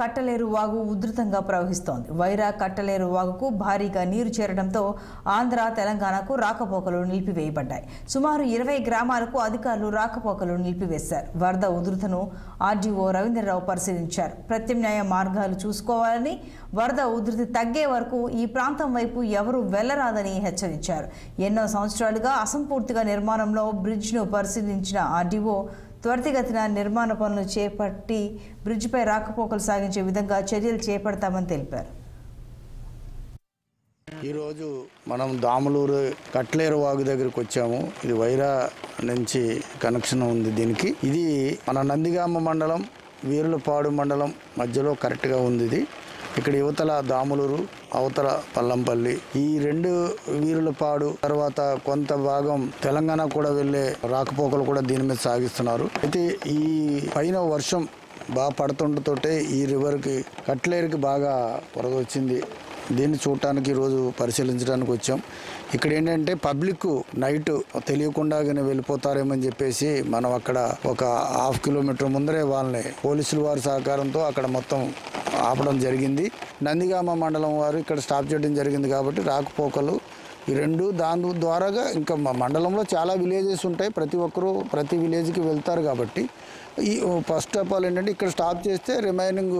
కట్టలేరు వాగు ఉధృతంగా ప్రవహిస్తోంది. వైరా కట్టలేరు వాగుకు భారీగా నీరు చేరడంతో ఆంధ్ర, తెలంగాణకు రాకపోకలు నిలిపివేయబడ్డాయి. సుమారు 20 గ్రామాలకు అధికారులు రాకపోకలు నిలిపివేశారు. వరద ఉధృతను ఆర్డీఓ రవీంద్రరావు పరిశీలించారు. ప్రత్యామ్నాయ మార్గాలు చూసుకోవాలని, వరద ఉధృతి తగ్గే వరకు ఈ ప్రాంతం వైపు ఎవరూ వెళ్లరాదని హెచ్చరించారు. ఎన్నో సంవత్సరాలుగా అసంపూర్తిగా నిర్మాణంలో బ్రిడ్జ్ను పరిశీలించిన ఆర్డీఓ త్వరితగతిన నిర్మాణ పనులు చేపట్టి బ్రిడ్జిపై రాకపోకలు సాగించే విధంగా చర్యలు చేపడతామని తెలిపారు. ఈరోజు మనం దాములూరు కట్లేరు వాగు దగ్గరికి వచ్చాము. ఇది వైరా నుంచి కనెక్షన్ ఉంది. దీనికి ఇది మన నందిగామ మండలం, వీరులపాడు మండలం మధ్యలో కరెక్ట్గా ఉంది. ఇది ఇక్కడ యువతల దాములూరు, అవతల పల్లంపల్లి, ఈ రెండు వీరులపాడు తర్వాత కొంత భాగం తెలంగాణ కూడా వెళ్ళే రాకపోకలు కూడా దీని మీద సాగిస్తున్నారు. అయితే ఈ పైన వర్షం బాగా పడుతుండతోటే ఈ రివర్కి కట్లేరుకి బాగా వరద వచ్చింది. దీన్ని చూడటానికి ఈరోజు పరిశీలించడానికి వచ్చాం. ఇక్కడ ఏంటంటే పబ్లిక్ నైట్ తెలియకుండానే వెళ్ళిపోతారేమని చెప్పేసి మనం అక్కడ ఒక 1/2 కిలోమీటర్ ముందరే వాళ్ళని పోలీసుల వారి సహకారంతో అక్కడ మొత్తం ఆపడం జరిగింది. నందిగామ మండలం వారు ఇక్కడ స్టాప్ చేయడం జరిగింది. కాబట్టి రాకపోకలు ఈ రెండు దాని ద్వారాగా ఇంకా మండలంలో చాలా విలేజెస్ ఉంటాయి. ప్రతి ఒక్కరూ ప్రతి విలేజ్కి వెళ్తారు. కాబట్టి ఈ ఫస్ట్ ఆఫ్ ఆల్ ఏంటంటే ఇక్కడ స్టాప్ చేస్తే రిమైనింగ్